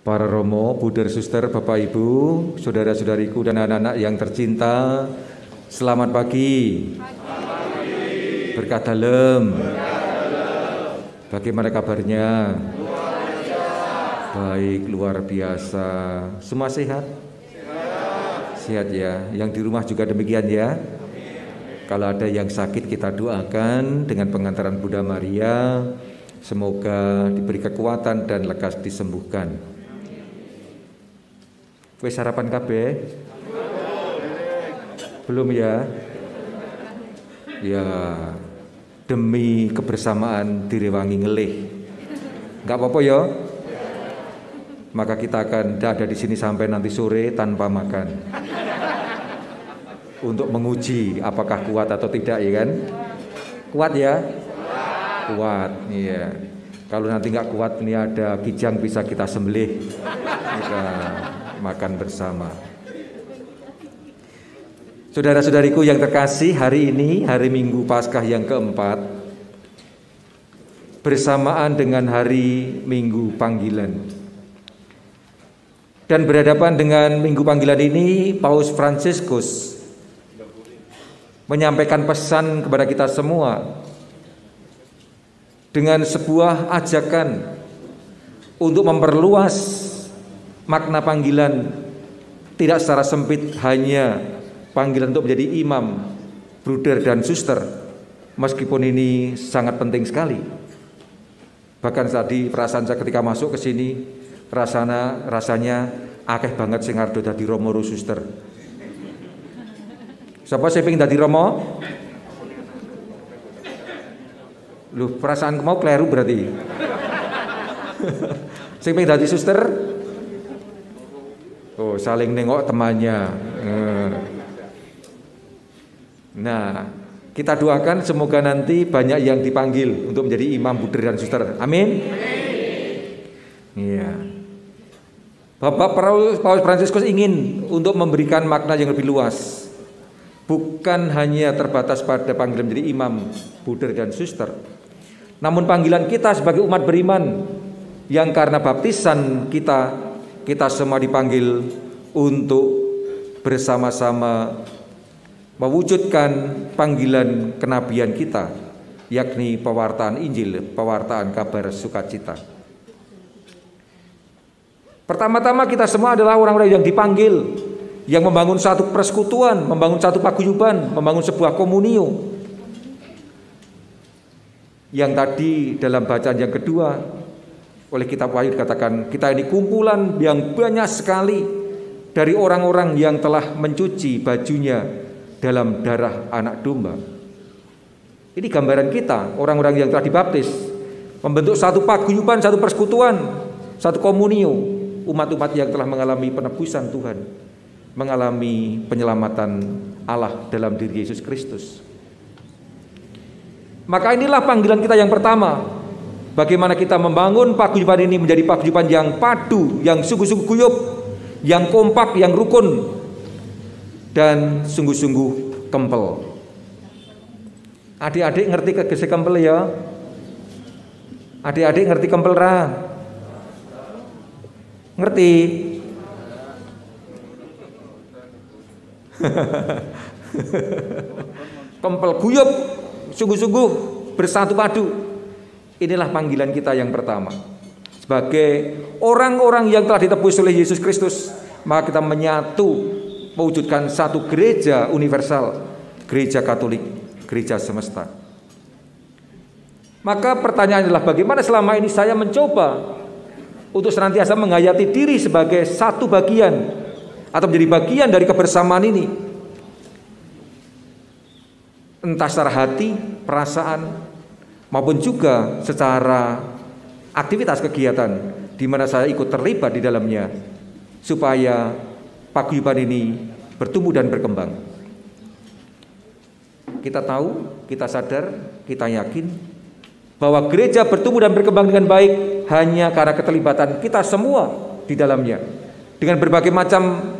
Para Romo, Buder, Suster, Bapak Ibu, saudara-saudariku dan anak-anak yang tercinta, selamat pagi. Berkah dalem. Bagaimana kabarnya? Baik, luar biasa. Semua sehat? Sehat ya. Yang di rumah juga demikian ya. Kalau ada yang sakit kita doakan dengan pengantaran Bunda Maria, semoga diberi kekuatan dan lekas disembuhkan. Wes sarapan kabeh? Belum ya? Ya, demi kebersamaan direwangi ngelih. Enggak apa-apa ya? Maka kita akan ada di sini sampai nanti sore tanpa makan. Untuk menguji apakah kuat atau tidak, ya kan? Kuat ya? Kuat, iya. Kalau nanti nggak kuat, ini ada kijang bisa kita sembelih, kita makan bersama. Saudara-saudariku yang terkasih, hari ini hari Minggu Paskah yang keempat, bersamaan dengan hari Minggu Panggilan. Dan berhadapan dengan Minggu Panggilan ini, Paus Fransiskus menyampaikan pesan kepada kita semua dengan sebuah ajakan untuk memperluas makna panggilan, tidak secara sempit hanya panggilan untuk menjadi imam, bruder dan suster, meskipun ini sangat penting sekali. Bahkan tadi perasaan saya ketika masuk ke sini, rasanya akeh banget sing arep dadi romo suster. Siapa sing pengen dadi romo? Loh, perasaan mau keliru berarti. Sing pengen dadi suster? Oh, saling nengok temannya. Nah, kita doakan semoga nanti banyak yang dipanggil untuk menjadi imam, bruder dan suster. Amin. Iya. Bapak Paus Fransiskus ingin untuk memberikan makna yang lebih luas. Bukan hanya terbatas pada panggilan menjadi imam, bruder dan suster. Namun panggilan kita sebagai umat beriman yang karena baptisan kita semua dipanggil untuk bersama-sama mewujudkan panggilan kenabian kita, yakni pewartaan Injil, pewartaan kabar sukacita. Pertama-tama kita semua adalah orang-orang yang dipanggil, yang membangun satu persekutuan, membangun satu paguyuban, membangun sebuah komunio. Yang tadi dalam bacaan yang kedua oleh kitab Wahyu dikatakan, kita ini kumpulan yang banyak sekali dari orang-orang yang telah mencuci bajunya dalam darah anak domba. Ini gambaran kita, orang-orang yang telah dibaptis, membentuk satu paguyuban, satu persekutuan, satu komunio, umat-umat yang telah mengalami penebusan Tuhan, mengalami penyelamatan Allah dalam diri Yesus Kristus. Maka inilah panggilan kita yang pertama, bagaimana kita membangun paguyuban ini menjadi paguyuban yang padu, yang sungguh-sungguh guyup, yang kompak, yang rukun, dan sungguh-sungguh kempel. Adik-adik ngerti kegese kempel ya? Adik-adik ngerti kempel ra? Ngerti? Kempel guyup, sungguh-sungguh bersatu padu. Inilah panggilan kita yang pertama. Sebagai orang-orang yang telah ditebus oleh Yesus Kristus, maka kita menyatu mewujudkan satu gereja universal, gereja Katolik, gereja semesta. Maka pertanyaan adalah bagaimana selama ini saya mencoba untuk senantiasa menghayati diri sebagai satu bagian atau menjadi bagian dari kebersamaan ini, entah secara hati, perasaan, maupun juga secara aktivitas kegiatan di mana saya ikut terlibat di dalamnya, supaya paguyuban ini bertumbuh dan berkembang. Kita tahu, kita sadar, kita yakin bahwa gereja bertumbuh dan berkembang dengan baik hanya karena keterlibatan kita semua di dalamnya, dengan berbagai macam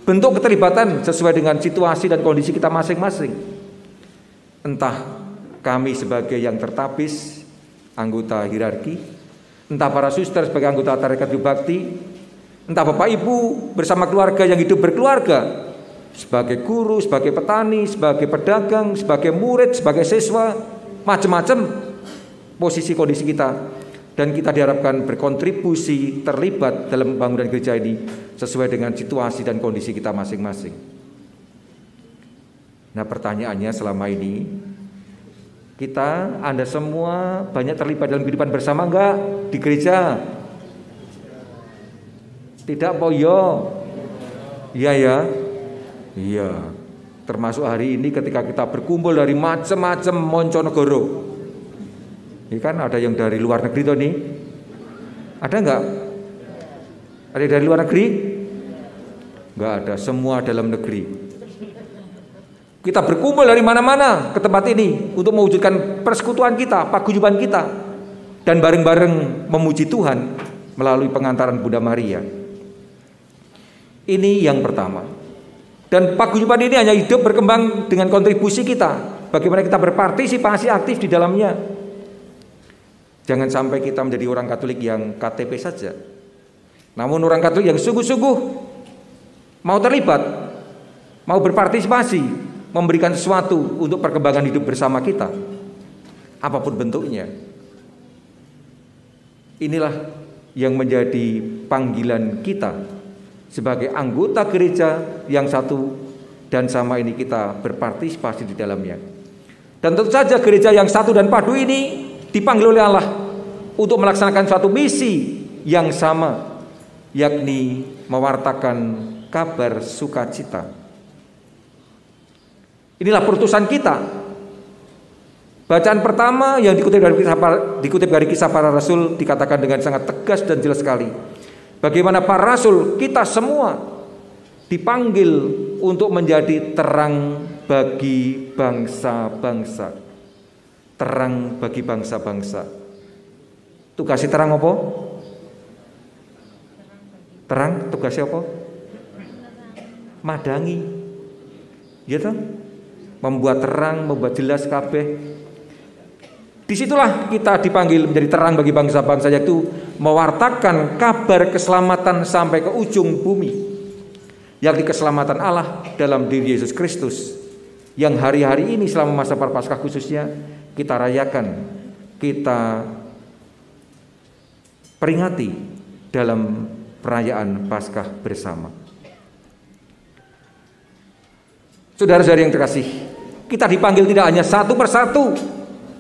bentuk keterlibatan sesuai dengan situasi dan kondisi kita masing-masing. Entah kami sebagai yang tertapis, anggota hierarki, Entah para suster sebagai anggota tarekat hidup bakti, entah Bapak Ibu bersama keluarga yang hidup berkeluarga, sebagai guru, sebagai petani, sebagai pedagang, sebagai murid, sebagai siswa, macam-macam posisi kondisi kita. Dan kita diharapkan berkontribusi terlibat dalam pembangunan gereja ini sesuai dengan situasi dan kondisi kita masing-masing. Nah, pertanyaannya selama ini, Anda semua banyak terlibat dalam kehidupan bersama enggak di gereja? Tidak, Poyo? Iya ya? Iya. Termasuk hari ini ketika kita berkumpul dari macam-macam monconegoro. Ini kan ada yang dari luar negeri tuh nih. Ada enggak? Ada yang dari luar negeri? Enggak ada, semua dalam negeri. Kita berkumpul dari mana-mana ke tempat ini untuk mewujudkan persekutuan kita, paguyuban kita, dan bareng-bareng memuji Tuhan melalui pengantaran Bunda Maria. Ini yang pertama. Dan paguyuban ini hanya hidup berkembang dengan kontribusi kita, bagaimana kita berpartisipasi aktif di dalamnya. Jangan sampai kita menjadi orang Katolik yang KTP saja, namun orang Katolik yang sungguh-sungguh mau terlibat, mau berpartisipasi, memberikan sesuatu untuk perkembangan hidup bersama kita, apapun bentuknya. Inilah yang menjadi panggilan kita sebagai anggota gereja yang satu dan sama ini, kita berpartisipasi di dalamnya. Dan tentu saja gereja yang satu dan padu ini dipanggil oleh Allah untuk melaksanakan suatu misi yang sama, yakni mewartakan kabar sukacita. Inilah perutusan kita. Bacaan pertama yang dikutip dari Kisah Para Rasul dikatakan dengan sangat tegas dan jelas sekali, bagaimana para rasul, kita semua dipanggil untuk menjadi terang bagi bangsa-bangsa. Terang bagi bangsa-bangsa. Tugasnya terang apa? Terang tugasnya apa? Madangi. Gitu? Membuat terang, membuat jelas kabeh. Disitulah kita dipanggil menjadi terang bagi bangsa-bangsa, yaitu mewartakan kabar keselamatan sampai ke ujung bumi, yakni keselamatan Allah dalam diri Yesus Kristus, yang hari-hari ini selama masa Prapaskah khususnya kita rayakan, kita peringati dalam perayaan Paskah bersama. Saudara-saudari yang terkasih, kita dipanggil tidak hanya satu persatu,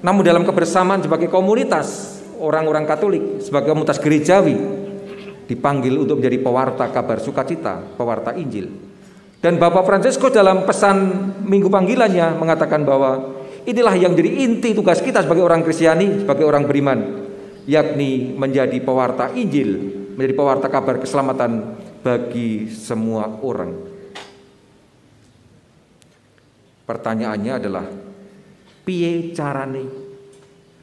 namun dalam kebersamaan sebagai komunitas orang-orang Katolik, sebagai komunitas gerejawi, dipanggil untuk menjadi pewarta kabar sukacita, pewarta Injil. Dan Bapak Fransiskus dalam pesan minggu panggilannya mengatakan bahwa inilah yang jadi inti tugas kita sebagai orang Kristiani, sebagai orang beriman, yakni menjadi pewarta Injil, menjadi pewarta kabar keselamatan bagi semua orang. Pertanyaannya adalah, piye carane?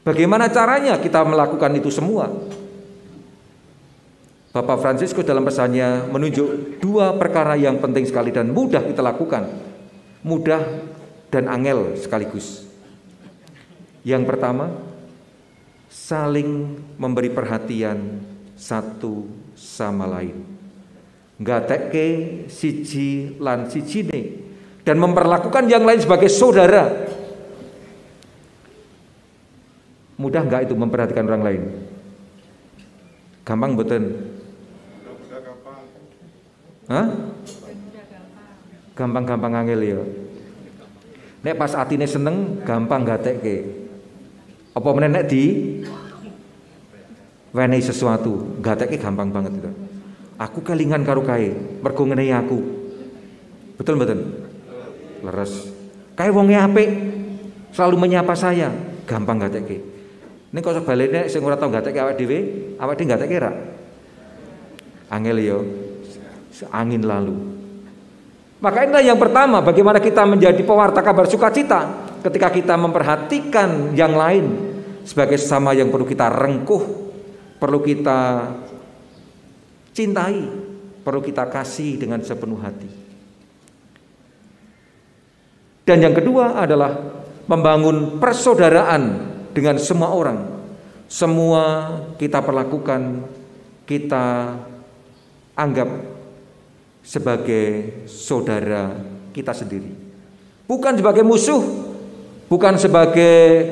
Bagaimana caranya kita melakukan itu semua? Bapak Fransiskus dalam pesannya menunjuk dua perkara yang penting sekali dan mudah kita lakukan, mudah dan angel sekaligus. Yang pertama, saling memberi perhatian satu sama lain. Nggatekke siji lan sijine, dan memperlakukan yang lain sebagai saudara. Mudah enggak itu memperhatikan orang lain? Gampang mboten? Hah? Gampang-gampang angel ya. Nek pas atine seneng gampang nggatekke. Apa meneh nek di wenehi sesuatu, nggatekke gampang banget itu. Aku kelingan karo kae, mergo ngenehi aku. Betul mboten? Leres. Kae wonge apik, selalu menyapa saya, gampang nggatekke. Nek kok sebalene sing ora tau nggatekke awake dhewe nggatekke ra? Angel ya. Angin lalu. Maka inilah yang pertama, bagaimana kita menjadi pewarta kabar sukacita ketika kita memperhatikan yang lain sebagai sesama yang perlu kita rengkuh, perlu kita cintai, perlu kita kasih dengan sepenuh hati. Dan yang kedua adalah membangun persaudaraan dengan semua orang, semua kita perlakukan, kita anggap sebagai saudara kita sendiri. Bukan sebagai musuh, bukan sebagai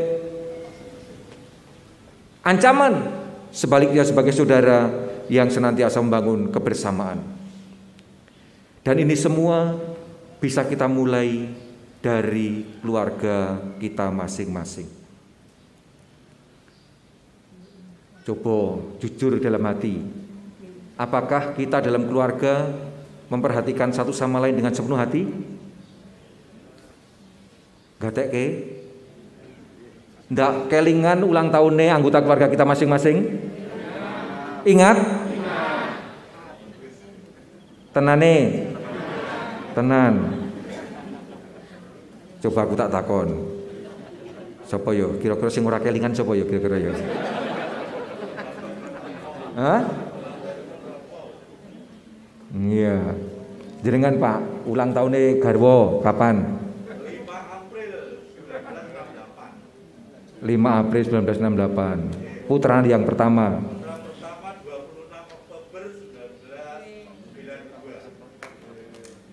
ancaman, sebaliknya sebagai saudara yang senantiasa membangun kebersamaan. Dan ini semua bisa kita mulai dari keluarga kita masing-masing. Coba jujur dalam hati, apakah kita dalam keluarga memperhatikan satu sama lain dengan sepenuh hati? Gatekke? Ndak kelingan ulang tahunnya anggota keluarga kita masing-masing? Ingat? Tenane? Tenan. Coba aku tak takon. Sapa yo? Kira-kira sing ora kelingan sapa yo kira-kira yo? Hah? Iya. Jenengan Pak, ulang tahunnya garwa kapan? 5 April 1968. Putra yang pertama.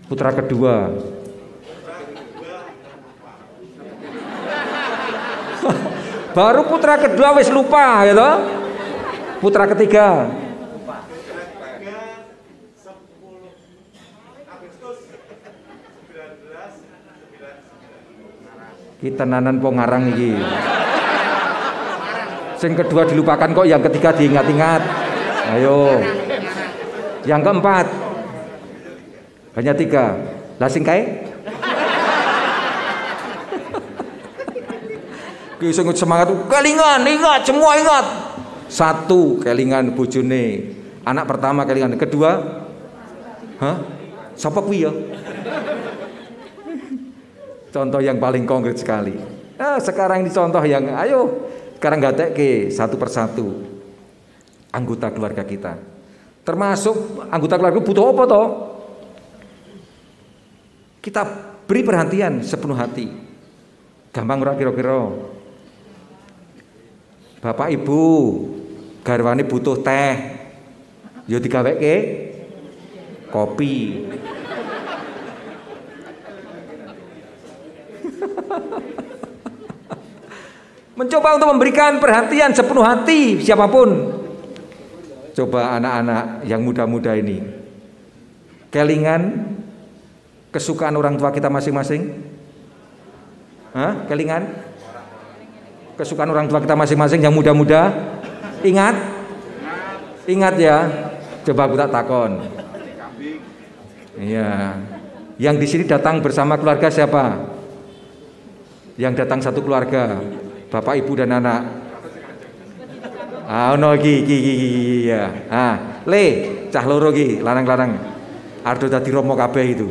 Putra kedua. Baru putra kedua wis lupa ya toh? Putra ketiga. Kita nanan po ngarang iki. Sing kedua dilupakan kok, yang ketiga diingat-ingat. Ayo. Yang keempat. Hanya 3. Lah sing kae? Ki sing semangat kelingan, ingat, semua ingat. 1 kelingan bojone. Anak pertama kelingan, kedua hah? Sapa kuwi ya? Contoh yang paling konkret sekali. Nah, sekarang ini contoh yang ayo sekarang gatekke satu persatu anggota keluarga kita. Termasuk anggota keluarga butuh apa toh? Kita beri perhatian sepenuh hati. Gampang ora kira-kira? Bapak Ibu garwane butuh teh, yo digaweke kopi. Mencoba untuk memberikan perhatian sepenuh hati siapapun. Coba anak-anak yang muda-muda ini, kelingan kesukaan orang tua kita masing-masing? Hah? Kelingan? Kesukaan orang tua kita masing-masing yang muda-muda? Ingat? Ingat ya. Coba aku tak takon. Iya. Yang di sini datang bersama keluarga siapa? Yang datang satu keluarga, bapak, ibu dan anak. Ah, ono iki ya. Ah, le, cah loro iki, lanang-lanang. Ardo dadi romo kabeh itu.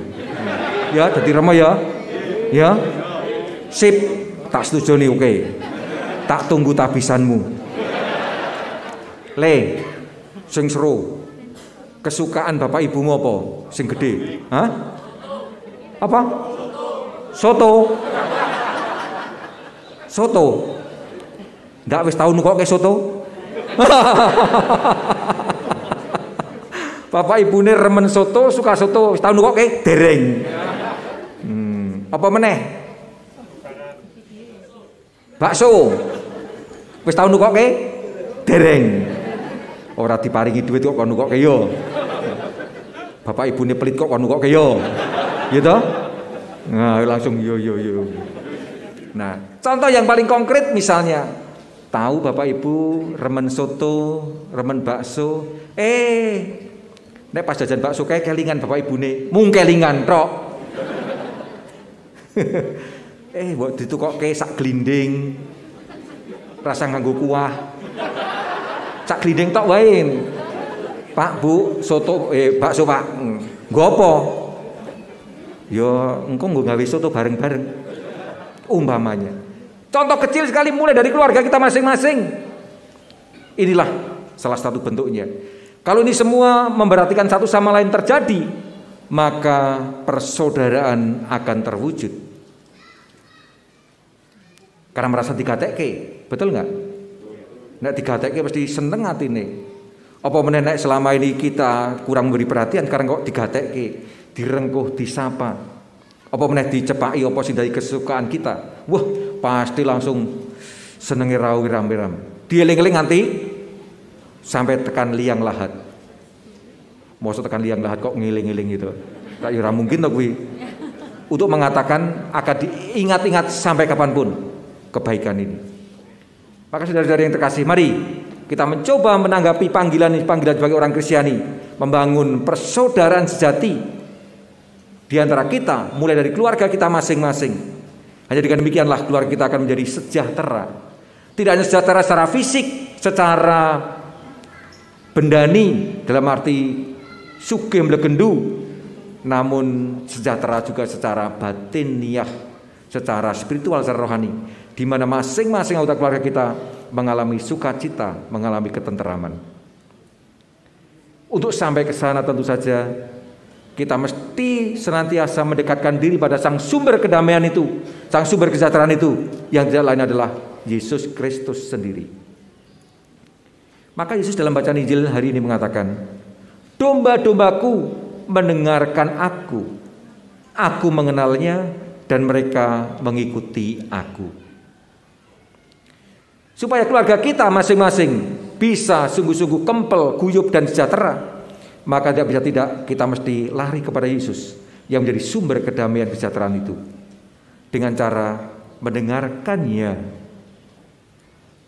Ya, dadi romo ya. Ya. Sip, tak setuju nih, oke. Tak tunggu tabisanmu. Le, sing seru. Kesukaan bapak ibu ngopo? Sing gede. Hah? Apa? Soto. Soto. Ndak wis tau nukokke soto? Bapak ibune remen soto, suka soto, wis tau nukokke? Dereng. Apa meneh? Bakso. Wis tau nukokke? Dereng. Ora diparingi duit kok kon nukokke yo. Bapak ibune pelit kok kon nukokke yo. Gitu? Nah, langsung yo. Nah, contoh yang paling konkret misalnya, tahu bapak ibu remen soto, remen bakso, nek pas jajan bakso kayak kelingan bapak ibune, mung kelingan tok. Buat itu kok kayak sak glinding, rasa nganggo kuah, sak glinding tok wae. Pak Bu, soto, bakso Pak, nggopo? Yo, engko nggo gawe soto bareng-bareng. Umpamanya. Contoh kecil sekali mulai dari keluarga kita masing-masing. Inilah salah satu bentuknya. Kalau ini semua memperhatikan satu sama lain terjadi, maka persaudaraan akan terwujud. Karena merasa digatekke, betul nggak? nek digatekke mesti seneng atine. Apa meneh nek selama ini kita kurang memberi perhatian, sekarang kok digatekke, direngkuh, disapa. Apa meneh dicepaki apa sing dari kesukaan kita. Wah, pasti langsung senenge rawi ram-ram. Dieling-eling nganti sampai tekan liang lahat. Mosok tekan liang lahat kok ngiling-ngiling gitu. Tak ora mungkin to kuwi. Untuk mengatakan akan diingat-ingat sampai kapanpun kebaikan ini. Maka saudara-saudara yang terkasih, mari kita mencoba menanggapi panggilan sebagai orang Kristiani, membangun persaudaraan sejati di antara kita, mulai dari keluarga kita masing-masing. Hanya dengan demikianlah keluarga kita akan menjadi sejahtera. Tidak hanya sejahtera secara fisik, secara bendani dalam arti sugih mlegendu, namun sejahtera juga secara batiniah, secara spiritual, secara rohani, di mana masing-masing anggota keluarga kita mengalami sukacita, mengalami ketenteraman. Untuk sampai ke sana tentu saja kita mesti senantiasa mendekatkan diri pada sang sumber kedamaian itu, sang sumber kesejahteraan itu, yang tidak lain adalah Yesus Kristus sendiri. Maka Yesus dalam bacaan Injil hari ini mengatakan, domba-dombaku mendengarkan aku mengenalnya dan mereka mengikuti aku. Supaya keluarga kita masing-masing bisa sungguh-sungguh kempel, guyup dan sejahtera, maka tidak kita mesti lari kepada Yesus yang menjadi sumber kedamaian kesejahteraan itu, dengan cara mendengarkannya,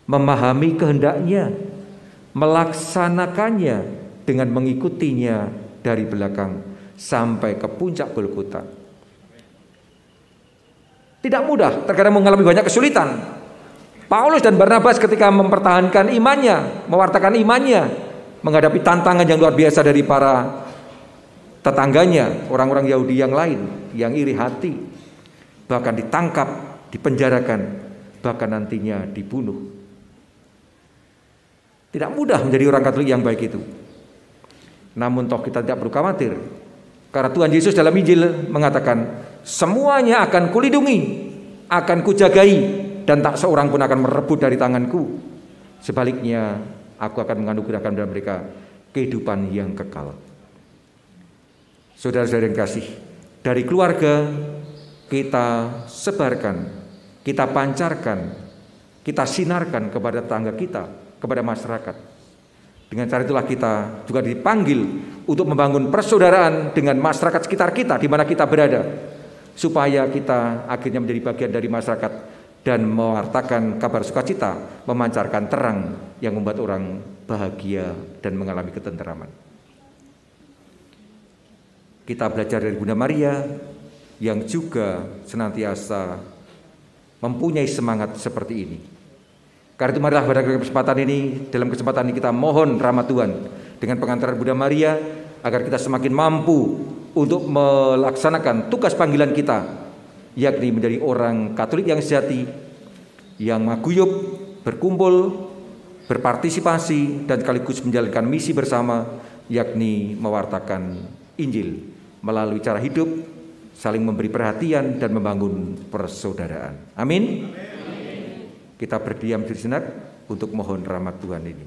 memahami kehendaknya, melaksanakannya dengan mengikutinya dari belakang sampai ke puncak Golgota. Tidak mudah, terkadang mengalami banyak kesulitan. Paulus dan Barnabas ketika mempertahankan imannya, mewartakan imannya, menghadapi tantangan yang luar biasa dari para tetangganya, orang-orang Yahudi yang lain, yang iri hati, bahkan ditangkap, dipenjarakan, bahkan nantinya dibunuh. Tidak mudah menjadi orang Katolik yang baik itu. Namun toh kita tidak perlu khawatir, karena Tuhan Yesus dalam Injil mengatakan, semuanya akan kulindungi, akan kujagai, dan tak seorang pun akan merebut dari tanganku. Sebaliknya, aku akan menganugerahkan kepada mereka kehidupan yang kekal. Saudara-saudara yang kasih, dari keluarga kita sebarkan, kita pancarkan, kita sinarkan kepada tetangga kita, kepada masyarakat. Dengan cara itulah kita juga dipanggil untuk membangun persaudaraan dengan masyarakat sekitar kita, di mana kita berada, supaya kita akhirnya menjadi bagian dari masyarakat dan mewartakan kabar sukacita, memancarkan terang yang membuat orang bahagia dan mengalami ketenteraman. Kita belajar dari Bunda Maria yang juga senantiasa mempunyai semangat seperti ini. Karena itu marilah pada kesempatan ini, dalam kesempatan ini kita mohon rahmat Tuhan dengan pengantaran Bunda Maria, agar kita semakin mampu untuk melaksanakan tugas panggilan kita, yakni menjadi orang Katolik yang sejati, yang maguyup, berkumpul, berpartisipasi, dan sekaligus menjalankan misi bersama, yakni mewartakan Injil melalui cara hidup, saling memberi perhatian, dan membangun persaudaraan. Amin. Kita berdiam di sejenak untuk mohon rahmat Tuhan ini.